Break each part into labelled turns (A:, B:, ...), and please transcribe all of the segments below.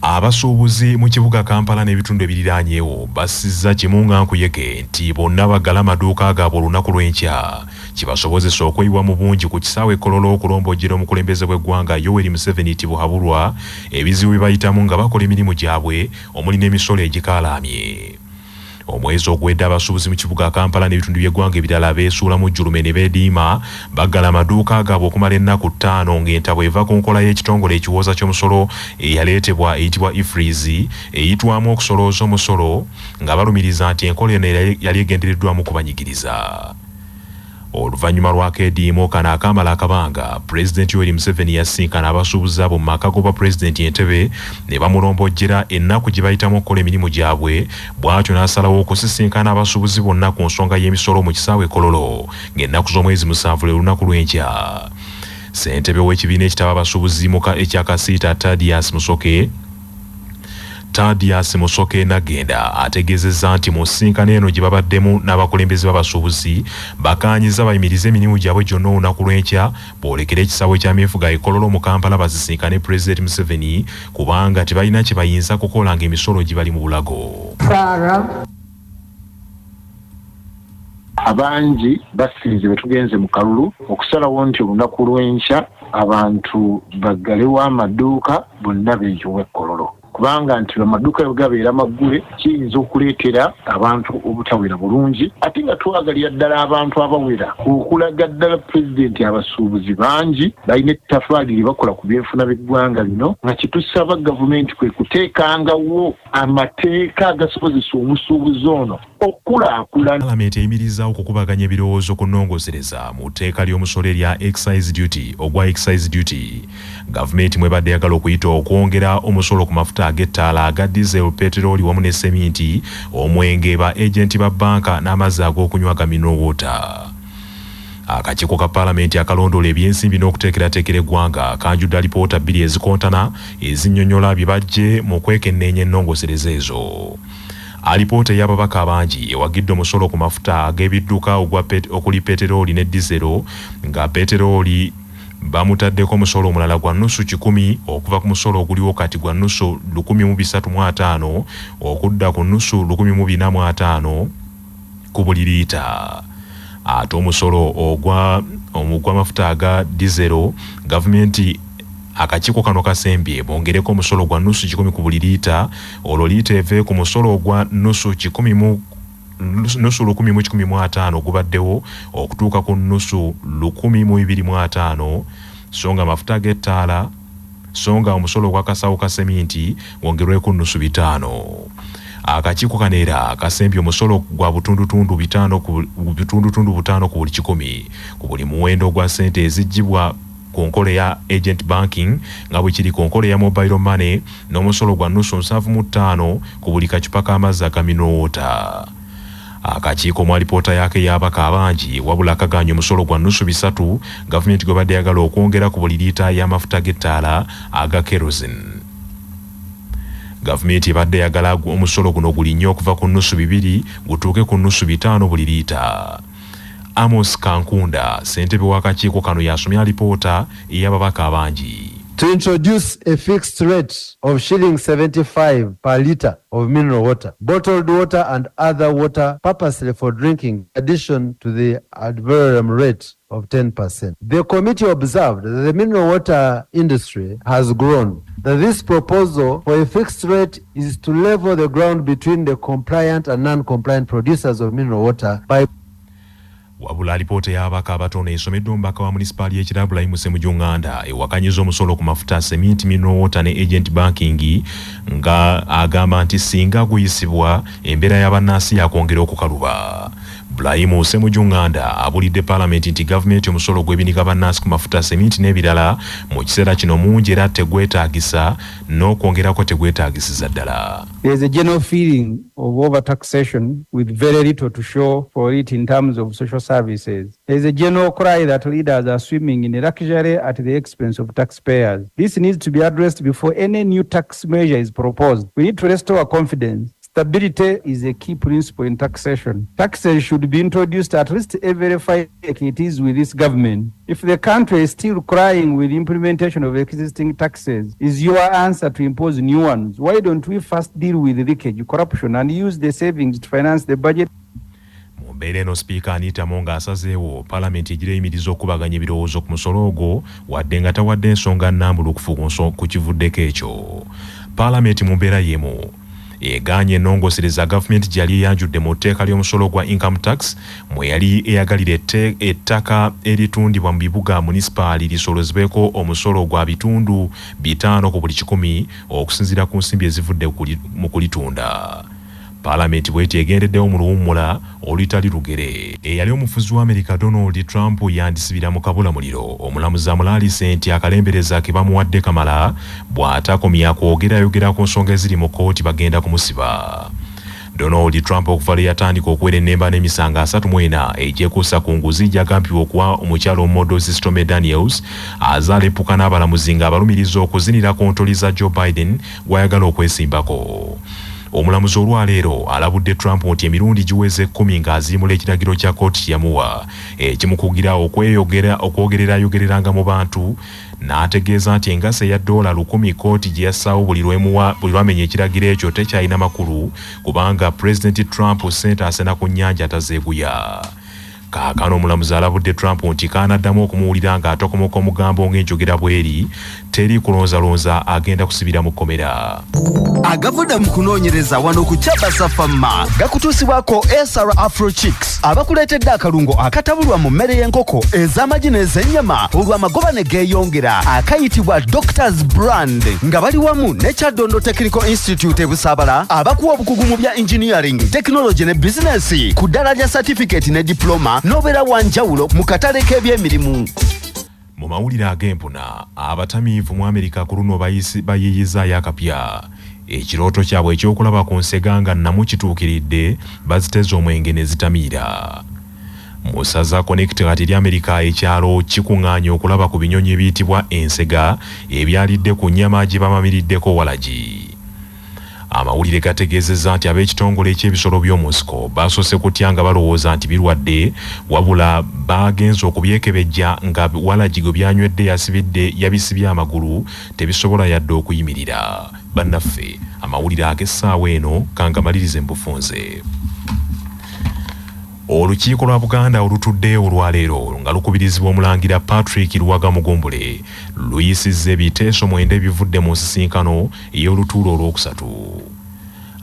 A: Abasuubuzi mu kibuga Kampala n'ebitundu ebiriraanyeewo bassizza kimunga nkuyege nti bonna baggala amaduuka gaabwe olunaku lw'enkya kibasobozesa okweyiwa mu bungi ku kisaawe Kololo okulombojjera omukulembeze w'eggwanga Yoweri Museveni nti buhabulwa ebizibu bye bayitamu nga bakola emirimu gyabwe omuli n'emisolo egikaalaamye. Omwezi ogwedde abasuubuzi mu kibuga Kampala n'ebitundu by'eggwanga ebirala beesuula mu jjulume ne beediima baggala amaduuka gaabwe okumala ennaku 5 ng'entabo eva ku nkola y'ekitongole ekiwooza ky'omusolo eyaleetebwa eyitibwa IFRIZ eyitwamu okusolooza omusolo nga balumiriza nti enkola eno yali egendereddwamu kubanyigiriza. Oluvannyuma lw'akeediimo kano akamala akabanga Pulezidenti Yoweri Museveni yasinkana abasuubuzi abo mu maka g'obwa Pulezidenti Entebbe ne bamulombojjera ennaku gye bayitamu okukola emirimu gyabwe bw'atyo n'asalawo okusisinkana abasuubuzi bonna ku nsonga y'emisolo mu kisaawe Kololo ng'ennaku z'omwezi 7 lwe lunaku lw'enkya. Ssentebe w'ekibiina ekitaba abasuubuzi ekya Kasiita Thaddeus Musoke Nagenda ategeezezza nti mu nsisinkano eno gye babaddemu n'abakulembeze b'abasuubuzi bakaanyiza bayimirize emirimu gyabwe gyonna olunaku lw'enkya boolekera ekisaawe ky'ameefuga e Kololo mu Kampala basisinkane Pulezidenti Museveni kubanga tebalina kye bayinza kukola ng'emisolo gibali mu bulago.
B: Abangi basinze bwe tugenze mu kalulu okusalawo nti olunaku lw'enkya abantu baggalewo amaduuka bonna beeyiwe Kololo. Kubanga nti amaduuka gabeera maggule kiyinza okuleetera abantu obutawera bulungi ate nga twagalira ddala abantu abawera okulaga ddala Pulezidenti abasuubuzi bangi balina ettaffaali lye bakola ku byenfuna by'eggwanga lino nga kitusaba gavumenti kwe kuteekangawo amateeka agasobozesa omusuubuzi ono okulaakulana.
A: Paalamenti eyimirizza okukubaganya ebirowoozo ku nnongosereza mu tteeka ly'omusolo erya ogwa excise duty. Gavumenti mwebadde yagala okuyita okwongera omusolo ku mafuta ag'ettaala aga diesel, peteroli wamu ne seminti, omwenge, ba agenti ba bbanka n'amazzi ag'okunywa ga mineral water. Akakiiko ka Paalamenti akalondoola ebyensimbi n'okuteekerateekera eggwanga kanjudde alipoota 2 ezikontana ezinnyonnyola bye bajje mu kwekenneenya ennongosereza ezo. Alipoota y'ababaka abangi ewagidde omusolo ku mafuta ag'ebidduka okuli peteroli ne diesel nga peteroli bamutaddeko omusolo omulala gwa nnusu 100 okuva ku musolo oguliwo kati gwa nnusu 1,350 okudda ku nnusu 1,450 ku buli liita. Ate omusolo ogwa mafuta aga diesel gavumenti akakiiko kano kasembye bongereko omusolo gwa nnusu 100 ku buli liita olwo liita eve ku musolo ogwa nnusu 1,150 gubaddewo okutuuka ku nnusu 1,250 songa omusolo gw'akasawo ka seminti wongerweko nnusu 5. Akakiiko kano era kasembye omusolo gwa butundutundu 5 ku buli 100 ku buli muwendo gwa ssente eziggyibwa ku nkola ya agent banking nga bwe kiri ku nkola ya mobile money n'omusolo gwa nnusu 75 ku buli kacupa k'amazzi aga mineral water. Akakiiko mu alipoota yake y'abaka abangi wabula kaganya omusolo gwa nnusu 3 gavumenti gwebadde yagala okwongera ku buli liita y'amafuta g'ettaala aga kerosene. Gavumenti ebadde yagala omusolo guno gulinnye okuva ku nnusu 2 gutuuke ku nnusu 5 buli liita. Amos Kankunda, ssentebe w'akakiiko kano, yasomya alipoota ey'ababaka abangi.
C: To introduce a fixed rate of $75 per litre of mineral water, bottled water and other water purposely for drinking, in addition to the ad valorem rate of 10%. The committee observed that the mineral water industry has grown. That this proposal for a fixed rate is to level the ground between the compliant and non-compliant producers of mineral water by
A: wabula alipoota y'ababaka abatono esomeddwa omubaka wa munisipaali y'Ekirabulayi Ssemujjunganda ewakanyiza omusolo ku mafuta, seminti, mineral water ne agent banking nga agamba nti singa guyisibwa embeera y'abannansi yakwongera okukaluba. Bulayimu Ssemujjunganda abulidde Paalamenti nti gavumenti omusolo gw'ebiniga bannansi ku mafuta, seminti n'ebirala mu kiseera kino mungi era tegwetaagisa n'okwongerako tegwetaagisiza ddala.
D: There is a general feeling of overtaxation with very little to show for it in terms of social services. There is a general cry that leaders are swimming in luxury at the expense of taxpayers. This needs to be addressed before any new tax measure is proposed. We need to restore confidence. Stability is a key principle in taxation. Taxes should be introduced at least every 5 years like it is with this government. If the country is still crying with implementation of existing taxes, is your answer to impose new ones? Why don't we first deal with leakage, corruption, and use the savings to finance the budget?
A: Mu mbeera eno Sipiika Anita Monga asazeewo Paalamenti egireyimiriza okubaganya ebirowoozo ku musolo ogwo wadde nga tawadde ensonga nnambulukufu ku kivuddeko ekyo. Paalamenti mu mbeera y'emu egaanye ennongosereza gavumenti gyali eyanjudde mu tteeka ly'omusolo gwa income tax mwe yali eyagalira ettaka eritundibwa mu bibuga munisipaali lisolozebweko omusolo gwa bitundu 5 ku buli 100 okusinziira ku nsimbi ezivudde mu kulitunda. Paalamenti bw'eti egendeddewo mu luwummula olutali lugere. Eyali omufuzi wa Amerika Donald Trump yandisibira mu kabulamuliro. Omulamuzi amulaalise nti akalembereza ke bamuwadde kamala bw'atakomya kwogera ku nsonga eziri mu kkooti bagenda kumusiba. Donald Trump okuva lwe yatandika okuwera ennemba n'emisango 34 egyekuusa ku nguzi gyagambibwa okuwa omukyalo omumodozi Stormy Daniels azaalepuka n'abalamuzi ng'abalumiriza okuzinira ku ntoli za Joe Biden gw'ayagala okwesimbako. Omulamuzi olwaleero alabudde Trump nti emirundi giweze 10 ng'aziimula ekiragiro kya kkooti yamuwa ekimukugira okwogererayogereranga mu bantu n'ategeeza nti engasa ya $1,000 kkooti gye yassaawo buli lwamenya ekiragiro ekyo tekyalina makulu kubanga Pulezidenti Trump ssente asena ku nnyanja tazeeguya. Kaakano omulamuzi alabudde Trump nti kaanaddamu okumuwulira ng'atokomoka omugambo ng'enjogera bweri teri kulonzalonza agenda kusibira mu kkomera.
E: Agavudde mu kunoonyereza wano ku Kyabasa Famma gakutuusibwako SR Afro Chicks abakuleetedde akalungo akatabulwa mu mmere y'enkoko ez'amagi n'ez'ennyama olw'amagobane geeyongera akayitibwa Doctors Brand nga bali wamu ne Kyaddondo Technical Institute e Busaabala abakuwa obukugu mu bya engineering, technology ne business ku ddala lya certificate ne diploma n'obeera wa njawulo mu katale k'ebyemirimu.
A: Mu mawulire ag'empuna abatamiivu mu Amerika ku luno bayiiyizaayo akapya. Ekirooto kyabwe ekyokulaba ku nsega nga nnamu kituukiridde baziteze omwenge ne zitamiira. Mu ssaza Connecticut eri Amerika ekyalo kikuŋŋaanya okulaba ku binyonyi ebiyitibwa ensega ebyalidde ku nnyama gye bamamiriddeko walagi. Amawulire gategeezezza nti ab'ekitongole eky'ebisolo by'omu nsiko basoose kutya nga balowooza nti birwadde wabula baagenze okubyekebejja nga walagi gwe byanywedde yabisibye amagulu tebisobola yadde okuyimirira. Bannaffe amawulire ag'essaawa eno kangamalirize mu bufunze. Olukiiko lwa Buganda olutudde olwaleero nga lukubirizibwa omulangira Patrick Luwaga Mugumbule luyisizza ebiteeso 9 ebivudde mu nsisinkano ey'olutuulo olwokusatu.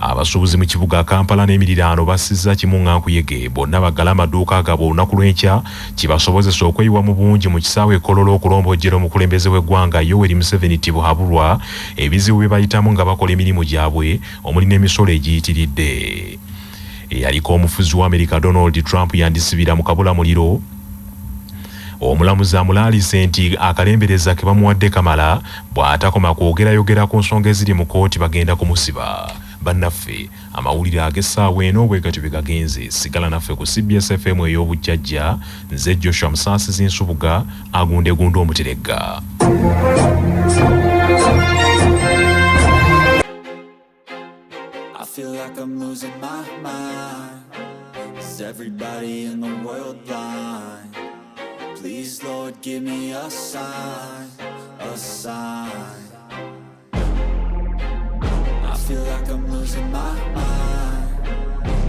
A: Abasuubuzi mu kibuga Kampala n'emiriraano bassizza Kimunga-Nkuyege bonna baggala amaduuka agabwe olunaku lw'enkya kibasobozesa okweyiwa mu bungi mu kisaawe e Kololo okulombojjera omukulembeze w'eggwanga Yoweri Museveni Tibuhaburwa ebizibu bye bayitamu nga bakola emirimu gyabwe omuli n'emisolo egiyitiridde. Eyaliko omufuzi wa Amerika Donald Trump yandisibira mu kabulamuliro. Omulamuzi amulaalise nti akalembereza ke bamuwadde kamala bw'atakoma kwogera ku nsonga eziri mu kkooti bagenda kumusiba. Bannaffe amawulire ag'essaawa eno bwe gatyo bwe gagenze. Sigala naffe ku CBS FM ey'obujjajja. Nze Joshua Musaasizi Nsubuga agundegunda omuteregga.
F: I feel like I'm losing my mind. Is everybody in the world blind? Please, Lord, give me a sign, a sign. I feel like I'm losing my mind.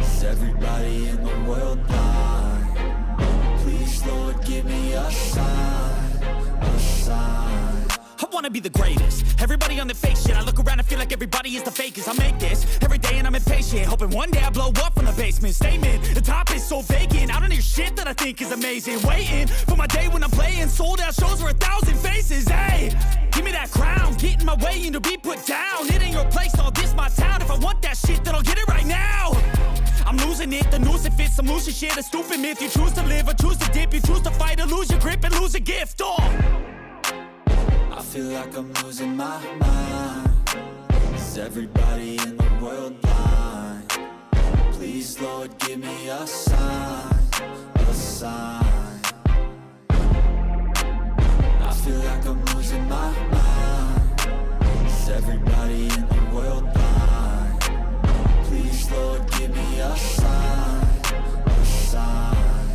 F: Is everybody in the world blind? Please, Lord, give me a sign, a sign.
G: I wanna be the greatest. Everybody on the fake shit. I look around and feel like everybody is the fakest. I make this every day and I'm impatient, hoping one day I blow up from the basement. Statement, the top is so vacant. I don't hear shit that I think is amazing. Waiting for my day when I'm playing sold out shows for 1,000 faces. Hey, give me that crown, get in my way and to be put down. It ain't your place, all this my town. If I want that shit, then I'll get it right now. I'm losing it, the noose it fits. I'm losing shit, a stupid myth. You choose to live or choose to dip. You choose to fight or lose your grip and lose a gift.
F: I feel like I'm losing my mind. Is everybody in the world blind? Please, Lord, give me a sign, a sign. I feel like I'm losing my mind. Is everybody in the world blind? Please, Lord, give me a sign, a sign.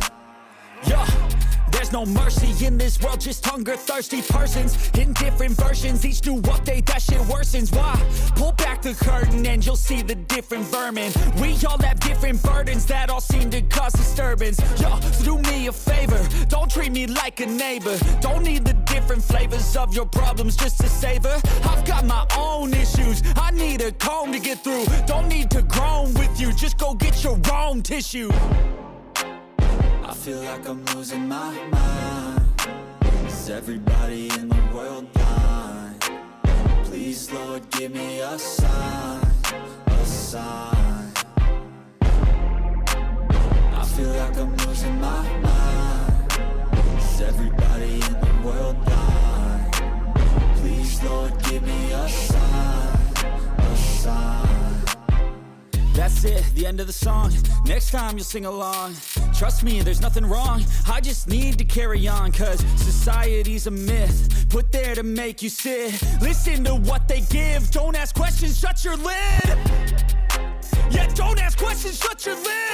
G: Yeah. There's no mercy in this world, just hunger-thirsty persons in different versions. Each new update, that shit worsens. Why? Pull back the curtain and you'll see the different vermin. We all have different burdens that all seem to cause disturbance. Yo, so do me a favor, don't treat me like a neighbor. Don't need the different flavors of your problems just to savor. I've got my own issues, I need a comb to get through. Don't need to groan with you, just go get your own tissue.
F: I feel like I'm losing my mind. Is everybody in the world blind? Please, Lord, give me a sign, a sign. I feel like I'm losing my mind. Is everybody in the world blind? Please, Lord, give me a sign, a sign.
G: That's it, the end of the song. Next time you'll sing along. Trust me, there's nothing wrong. I just need to carry on, cause society's a myth put there to make you sit. Listen to what they give. Don't ask questions, shut your lid. Yeah, don't ask questions, shut your lid.